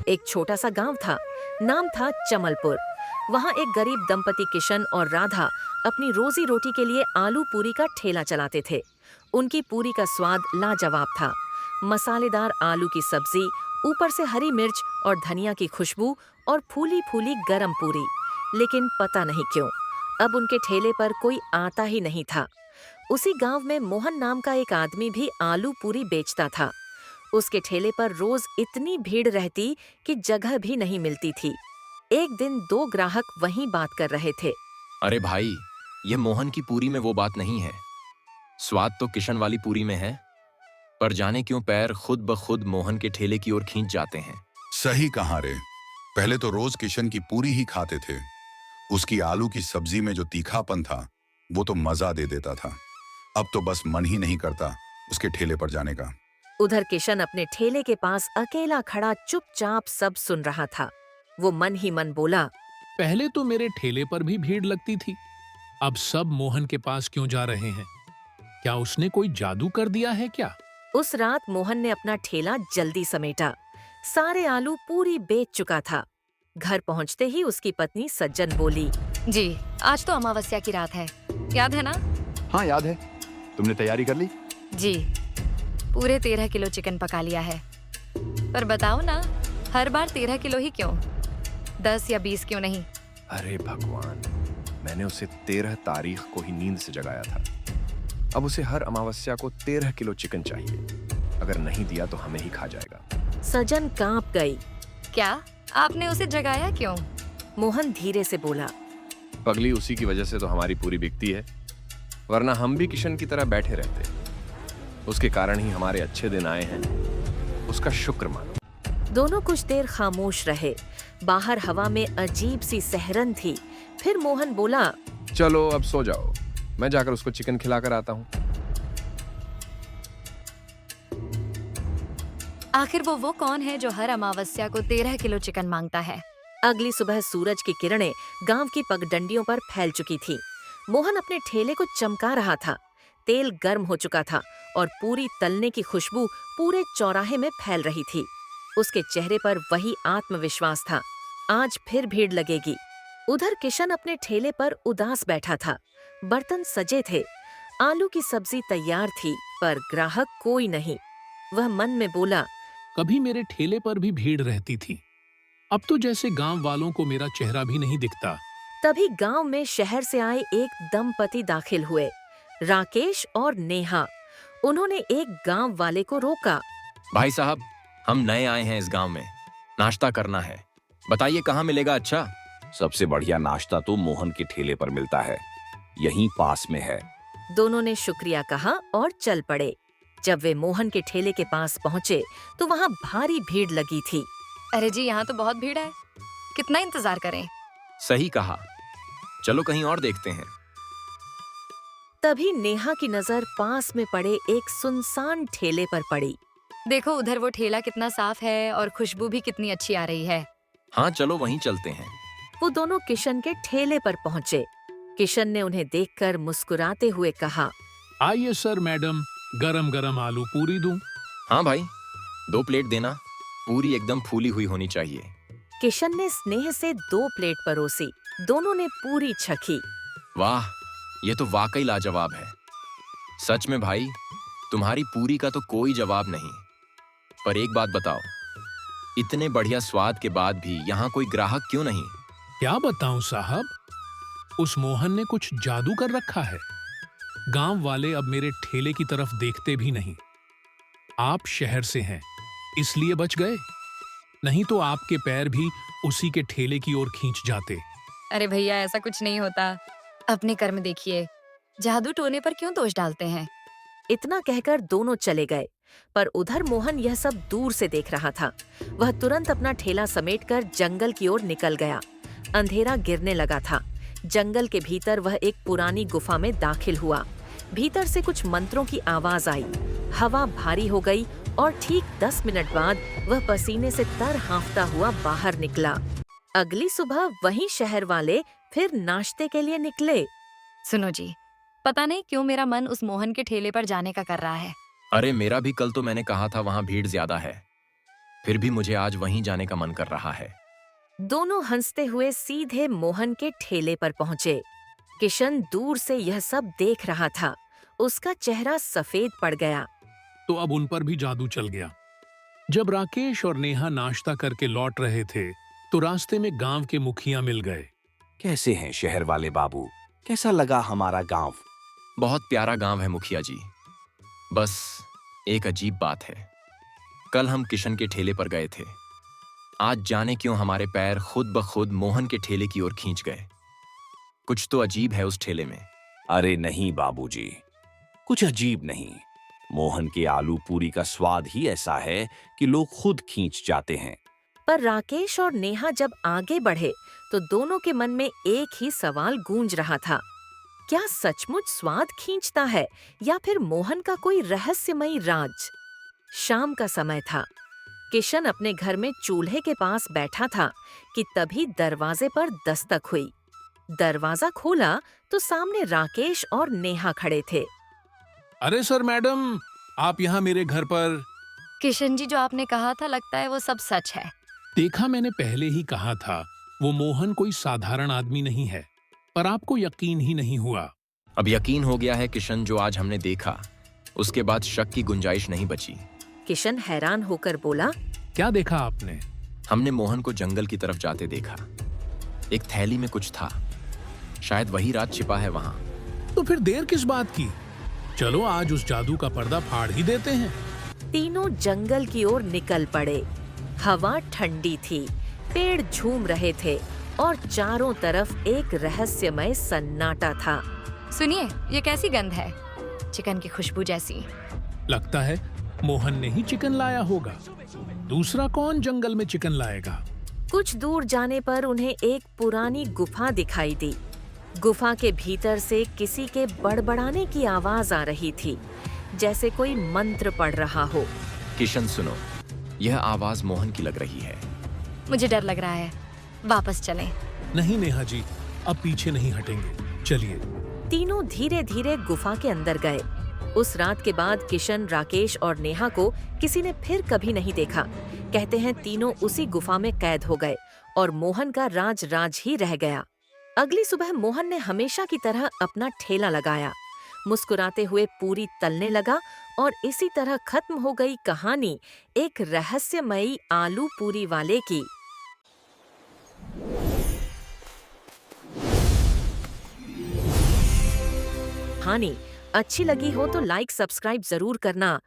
एक छोटा सा गांव था, नाम था चमलपुर। वहां एक गरीब दंपति किशन और राधा अपनी रोजी रोटी के लिए आलू पूरी का ठेला चलाते थे। उनकी पूरी का स्वाद लाजवाब था। मसालेदार आलू की सब्जी, ऊपर से हरी मिर्च और धनिया की खुशबू और फूली फूली गरम पूरी। लेकिन पता नहीं क्यों अब उनके ठेले पर कोई आता ही नहीं था। उसी गांव में मोहन नाम का एक आदमी भी आलू पूरी बेचता था। उसके ठेले पर रोज इतनी भीड़ रहती कि जगह भी नहीं मिलती थी। एक दिन दो ग्राहक वहीं बात कर रहे थे। अरे भाई, ये मोहन की पूरी में वो बात नहीं है। स्वाद तो किशन वाली पूरी में है, पर जाने क्यों पैर खुद ब खुद मोहन के ठेले की ओर खींच जाते हैं। सही कहा रे। पहले तो रोज किशन की पूरी ही खाते थे। उसकी आलू की सब्जी में जो तीखापन था वो तो मजा दे देता था। अब तो बस मन ही नहीं करता उसके ठेले पर जाने का। उधर किशन अपने ठेले के पास अकेला खड़ा चुपचाप सब सुन रहा था। वो मन ही मन बोला, पहले तो मेरे ठेले पर भी भीड़ लगती थी, अब सब मोहन के पास क्यों जा रहे हैं? क्या उसने कोई जादू कर दिया है क्या? उस रात मोहन ने अपना ठेला जल्दी समेटा। सारे आलू पूरी बेच चुका था। घर पहुंचते ही उसकी पत्नी सज्जन बोली, जी, आज तो अमावस्या की रात है, याद है ना? हाँ याद है। तुमने तैयारी कर ली? जी, पूरे 13 किलो चिकन पका लिया है। पर बताओ ना, हर बार 13 किलो ही क्यों? 10 या 20 क्यों नहीं? अरे भगवान, मैंने उसे 13 तारीख को ही नींद से जगाया था। अब उसे हर अमावस्या को 13 किलो चिकन चाहिए। अगर नहीं दिया तो हमें ही खा जाएगा। सज्जन कांप गई। क्या आपने उसे जगाया क्यों? मोहन धीरे से बोला, पगली, उसी की वजह से तो हमारी पूरी बिकती है, वरना हम भी किशन की तरह बैठे रहते। उसके कारण ही हमारे अच्छे दिन आए हैं, उसका शुक्र मानो। दोनों कुछ देर खामोश रहे। बाहर हवा में अजीब सी सहरन थी। फिर मोहन बोला, चलो अब सो जाओ, मैं जाकर उसको चिकन खिलाकर आता हूँ। आखिर वो कौन है जो हर अमावस्या को 13 किलो चिकन मांगता है? अगली सुबह सूरज की किरणें गांव की पगडंडियों पर फैल चुकी थी। मोहन अपने ठेले को चमका रहा था। तेल गर्म हो चुका था और पूरी तलने की खुशबू पूरे चौराहे में फैल रही थी। उसके चेहरे पर वही आत्मविश्वास था, आज फिर भीड़ लगेगी। उधर किशन अपने ठेले पर उदास बैठा था। बर्तन सजे थे, आलू की सब्जी तैयार थी, पर ग्राहक कोई नहीं। वह मन में बोला, कभी मेरे ठेले पर भी भीड़ रहती थी, अब तो जैसे गांव वालों को मेरा चेहरा भी नहीं दिखता। तभी गांव में शहर से आए एक दंपति दाखिल हुए, राकेश और नेहा। उन्होंने एक गांव वाले को रोका। भाई साहब, हम नए आए हैं इस गांव में, नाश्ता करना है, बताइए कहाँ मिलेगा अच्छा? सबसे बढ़िया नाश्ता तो मोहन के ठेले पर मिलता है, यहीं पास में है। दोनों ने शुक्रिया कहा और चल पड़े। जब वे मोहन के ठेले के पास पहुंचे तो वहां भारी भीड़ लगी थी। अरे जी, यहाँ तो बहुत भीड़ है, कितना इंतजार करें? सही कहा, चलो कहीं और देखते हैं। तभी नेहा की नजर पास में पड़े एक सुनसान ठेले पर पड़ी। देखो उधर वो ठेला कितना साफ है और खुशबू भी कितनी अच्छी आ रही है। हाँ चलो वहीं चलते हैं। वो दोनों किशन के ठेले पर पहुंचे। किशन ने उन्हें देखकर मुस्कुराते हुए कहा, आइए सर मैडम, गरम गरम आलू पूरी दूं? हाँ भाई, 2 प्लेट देना, पूरी एकदम फूली हुई होनी चाहिए। किशन ने स्नेह से 2 प्लेट परोसी। दोनों ने पूरी चखी। वाह, ये तो वाकई लाजवाब है। सच में भाई, तुम्हारी पूरी का तो कोई जवाब नहीं। पर एक बात बताओ, इतने बढ़िया स्वाद के बाद भी यहाँ कोई ग्राहक क्यों नहीं? क्या बताऊं साहब, उस मोहन ने कुछ जादू कर रखा है। गांव वाले अब मेरे ठेले की तरफ देखते भी नहीं। आप शहर से हैं, इसलिए बच गए, नहीं तो आपके पैर भी उसी के ठेले की ओर खींच जाते। अरे भैया, ऐसा कुछ नहीं होता, अपने कर्म देखिए, जादू टोने पर क्यों दोष डालते हैं? इतना कहकर दोनों चले गए, पर उधर मोहन यह सब दूर से देख रहा था। वह तुरंत अपना ठेला समेटकर जंगल की ओर निकल गया। अंधेरा गिरने लगा था। जंगल के भीतर वह एक पुरानी गुफा में दाखिल हुआ। भीतर से कुछ मंत्रों की आवाज आई। हवा भारी हो गई और ठीक 10 मिनट बाद वह पसीने से तर हांफता हुआ बाहर निकला। अगली सुबह वही शहर वाले फिर नाश्ते के लिए निकले। सुनो जी, पता नहीं क्यों मेरा मन उस मोहन के ठेले पर जाने का कर रहा है। अरे मेरा भी, कल तो मैंने कहा था वहाँ भीड़ ज्यादा है। फिर भी मुझे आज वहीं जाने का मन कर रहा है। दोनों हंसते हुए सीधे मोहन के ठेले पर पहुंचे। किशन दूर से यह सब देख रहा था। उसका चेहरा सफेद पड़ गया। तो अब उन पर भी जादू चल गया। जब राकेश और नेहा नाश्ता करके लौट रहे थे तो रास्ते में गांव के मुखिया मिल गए। कैसे हैं शहर वाले बाबू? कैसा लगा हमारा गांव? बहुत प्यारा गांव है मुखिया जी। बस एक अजीब बात है। कल हम किशन के ठेले पर गए थे। आज जाने क्यों हमारे पैर खुद ब खुद मोहन के ठेले की ओर खींच गए। कुछ तो अजीब है उस ठेले में। अरे नहीं बाबूजी, कुछ अजीब नहीं। मोहन के आलू पूरी का स्वाद ही ऐसा है कि लोग खुद खींच जाते हैं। पर राकेश और नेहा जब आगे बढ़े तो दोनों के मन में एक ही सवाल गूंज रहा था। क्या सचमुच स्वाद खींचता है या फिर मोहन का कोई रहस्यमयी राज? शाम का समय था। किशन अपने घर में चूल्हे के पास बैठा था कि तभी दरवाजे पर दस्तक हुई। दरवाजा खोला तो सामने राकेश और नेहा खड़े थे। अरे सर मैडम, आप यहाँ मेरे घर पर? किशन जी, जो आपने कहा था लगता है वो सब सच है। देखा, मैंने पहले ही कहा था वो मोहन कोई साधारण आदमी नहीं है, पर आपको यकीन ही नहीं हुआ। अब यकीन हो गया है किशन। जो आज हमने देखा उसके बाद शक की गुंजाइश नहीं बची। किशन हैरान होकर बोला, क्या देखा आपने? हमने मोहन को जंगल की तरफ जाते देखा। एक थैली में कुछ था। शायद वही राज छिपा है वहां। तो फिर देर किस बात की? चलो आज उस जादू का पर्दा फाड़ ही देते हैं। तीनों जंगल की ओर निकल पड़े। हवा ठंडी थी, पेड़ झूम रहे थे और चारों तरफ एक रहस्यमय सन्नाटा था। सुनिए, ये कैसी गंध है? चिकन की खुशबू जैसी। लगता है मोहन ने ही चिकन लाया होगा। दूसरा कौन जंगल में चिकन लाएगा? कुछ दूर जाने पर उन्हें एक पुरानी गुफा दिखाई दी। गुफा के भीतर से किसी के बड़बड़ाने की आवाज आ रही थी, जैसे कोई मंत्र पढ़ रहा हो। किशन सुनो, यह आवाज मोहन की लग रही है। मुझे डर लग रहा है, वापस चलें। नहीं नेहा जी, अब पीछे नहीं हटेंगे, चलिए। तीनों धीरे धीरे गुफा के अंदर गए। उस रात के बाद किशन, राकेश और नेहा को किसी ने फिर कभी नहीं देखा। कहते हैं तीनों उसी गुफा में कैद हो गए और मोहन का राज राज ही रह गया। अगली सुबह मोहन ने हमेशा की तरह अपना ठेला लगाया। मुस्कुराते हुए पूरी तलने लगा और इसी तरह खत्म हो गई कहानी एक रहस्यमयी आलू पूरी वाले की। कहानी अच्छी लगी हो तो लाइक सब्सक्राइब जरूर करना।